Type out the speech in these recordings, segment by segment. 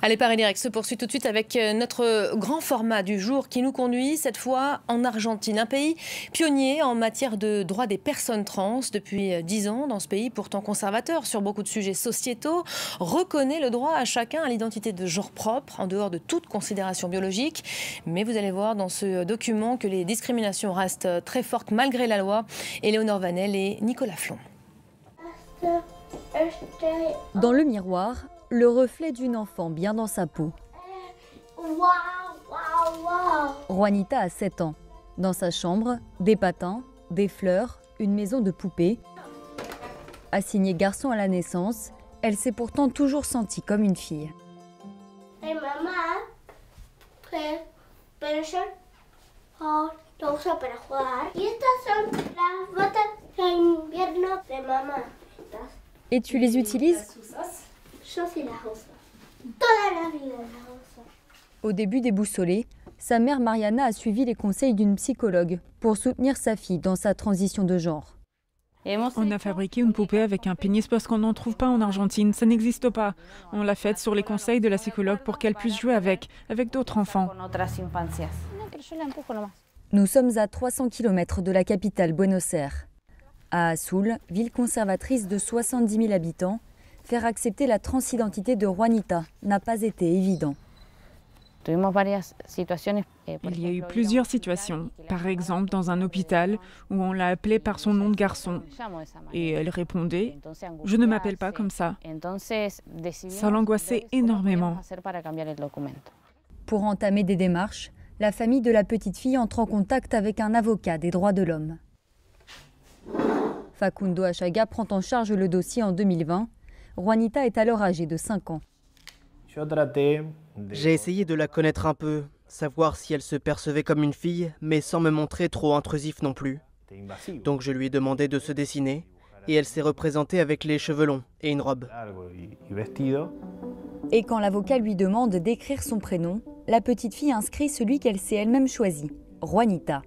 Allez, Paris Direct se poursuit tout de suite avec notre grand format du jour qui nous conduit cette fois en Argentine, un pays pionnier en matière de droits des personnes trans. Depuis 10 ans, dans ce pays pourtant conservateur sur beaucoup de sujets sociétaux, reconnaît le droit à chacun à l'identité de genre propre en dehors de toute considération biologique. Mais vous allez voir dans ce document que les discriminations restent très fortes malgré la loi. Éléonore Vanel et Nicolas Flon. Dans le miroir, le reflet d'une enfant bien dans sa peau. Juanita a 7 ans. Dans sa chambre, des patins, des fleurs, une maison de poupées. Assignée garçon à la naissance, elle s'est pourtant toujours sentie comme une fille. Hey, mamá, pero yo lo uso para jugar. Y estas son las botas de invierno de mamá. Et tu les utilises? Yo sí las uso. Toda la vida las uso. Au début déboussolée, sa mère Mariana a suivi les conseils d'une psychologue pour soutenir sa fille dans sa transition de genre. On a fabriqué une poupée avec un pénis parce qu'on n'en trouve pas en Argentine, ça n'existe pas. On l'a faite sur les conseils de la psychologue pour qu'elle puisse jouer avec d'autres enfants. Nous sommes à 300 km de la capitale Buenos Aires. À Azul, ville conservatrice de 70 000 habitants, faire accepter la transidentité de Juanita n'a pas été évident. Il y a eu plusieurs situations. Par exemple, dans un hôpital où on l'a appelée par son nom de garçon. Et elle répondait « Je ne m'appelle pas comme ça ». Ça l'angoissait énormément. Pour entamer des démarches, la famille de la petite fille entre en contact avec un avocat des droits de l'homme. Facundo Achaga prend en charge le dossier en 2020. Juanita est alors âgée de 5 ans. J'ai essayé de la connaître un peu, savoir si elle se percevait comme une fille, mais sans me montrer trop intrusif non plus. Donc je lui ai demandé de se dessiner, et elle s'est représentée avec les cheveux longs et une robe. Et quand l'avocat lui demande d'écrire son prénom, la petite fille inscrit celui qu'elle s'est elle-même choisi, Juanita.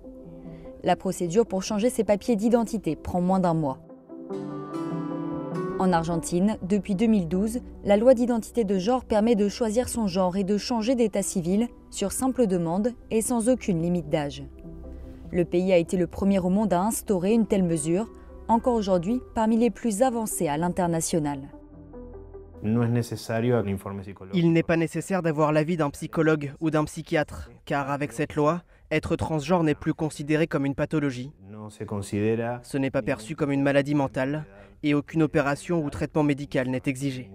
La procédure pour changer ses papiers d'identité prend moins d'1 mois. En Argentine, depuis 2012, la loi d'identité de genre permet de choisir son genre et de changer d'état civil sur simple demande et sans aucune limite d'âge. Le pays a été le premier au monde à instaurer une telle mesure, encore aujourd'hui parmi les plus avancées à l'international. Il n'est pas nécessaire d'avoir l'avis d'un psychologue ou d'un psychiatre, car avec cette loi, être transgenre n'est plus considéré comme une pathologie. Ce n'est pas perçu comme une maladie mentale et aucune opération ou traitement médical n'est exigé.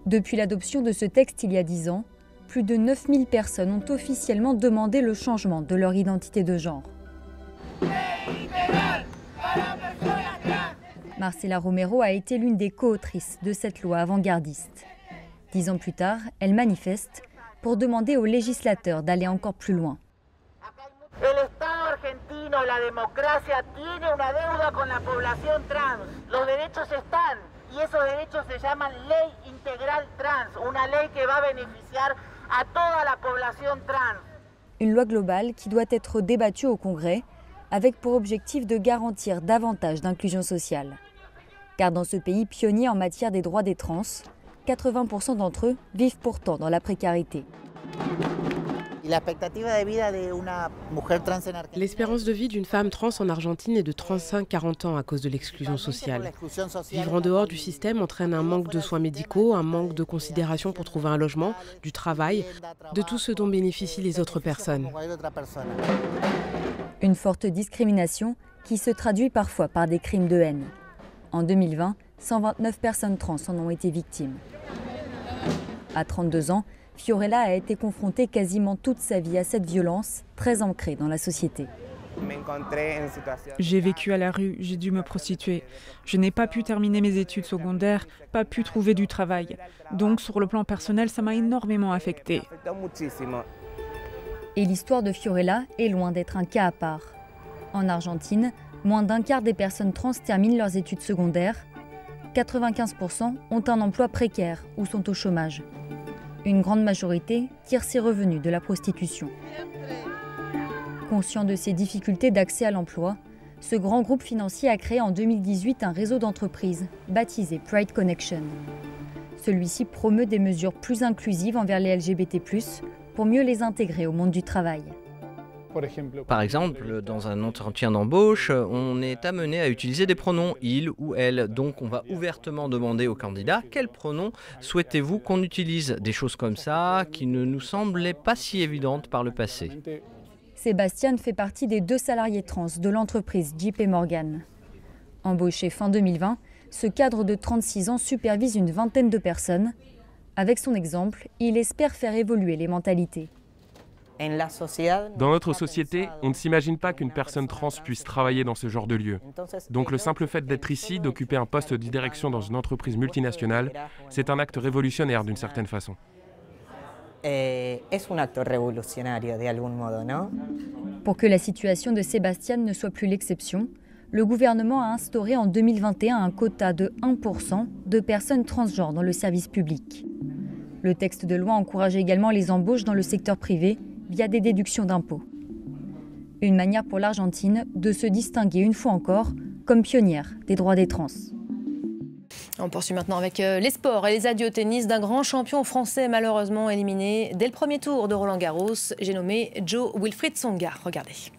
Depuis l'adoption de ce texte il y a 10 ans, plus de 9000 personnes ont officiellement demandé le changement de leur identité de genre. Marcela Romero a été l'une des co-autrices de cette loi avant-gardiste. 10 ans plus tard, elle manifeste pour demander aux législateurs d'aller encore plus loin. El Estado argentino, la democracia tiene una deuda con la población trans. Los derechos están y esos derechos se llaman Ley Integral Trans, una ley que va a beneficiar a toda la población trans. Une loi globale qui doit être débattue au Congrès avec pour objectif de garantir davantage d'inclusion sociale. Car dans ce pays pionnier en matière des droits des trans, 80% d'entre eux vivent pourtant dans la précarité. L'espérance de vie d'une femme trans en Argentine est de 35-40 ans à cause de l'exclusion sociale. Vivre en dehors du système entraîne un manque de soins médicaux, un manque de considération pour trouver un logement, du travail, de tout ce dont bénéficient les autres personnes. Une forte discrimination qui se traduit parfois par des crimes de haine. En 2020, 129 personnes trans en ont été victimes. À 32 ans, Fiorella a été confrontée quasiment toute sa vie à cette violence, très ancrée dans la société. J'ai vécu à la rue, j'ai dû me prostituer. Je n'ai pas pu terminer mes études secondaires, pas pu trouver du travail. Donc sur le plan personnel, ça m'a énormément affectée. Et l'histoire de Fiorella est loin d'être un cas à part. En Argentine, moins d'un quart des personnes trans terminent leurs études secondaires. 95% ont un emploi précaire ou sont au chômage. Une grande majorité tire ses revenus de la prostitution. Conscient de ces difficultés d'accès à l'emploi, ce grand groupe financier a créé en 2018 un réseau d'entreprises baptisé Pride Connection. Celui-ci promeut des mesures plus inclusives envers les LGBT+, pour mieux les intégrer au monde du travail. Par exemple, dans un entretien d'embauche, on est amené à utiliser des pronoms « il » ou « elle ». Donc on va ouvertement demander aux candidats « quels pronoms souhaitez-vous qu'on utilise ?» Des choses comme ça qui ne nous semblaient pas si évidentes par le passé. Sébastien fait partie des 2 salariés trans de l'entreprise JP Morgan. Embauché fin 2020, ce cadre de 36 ans supervise une vingtaine de personnes. Avec son exemple, il espère faire évoluer les mentalités. Dans notre société, on ne s'imagine pas qu'une personne trans puisse travailler dans ce genre de lieu. Donc le simple fait d'être ici, d'occuper un poste de direction dans une entreprise multinationale, c'est un acte révolutionnaire d'une certaine façon. Pour que la situation de Sébastien ne soit plus l'exception, le gouvernement a instauré en 2021 un quota de 1% de personnes transgenres dans le service public. Le texte de loi encourage également les embauches dans le secteur privé via des déductions d'impôts. Une manière pour l'Argentine de se distinguer une fois encore comme pionnière des droits des trans. On poursuit maintenant avec les sports et les adieux au tennis d'un grand champion français malheureusement éliminé dès le premier tour de Roland Garros. J'ai nommé Jo-Wilfried Tsonga. Regardez.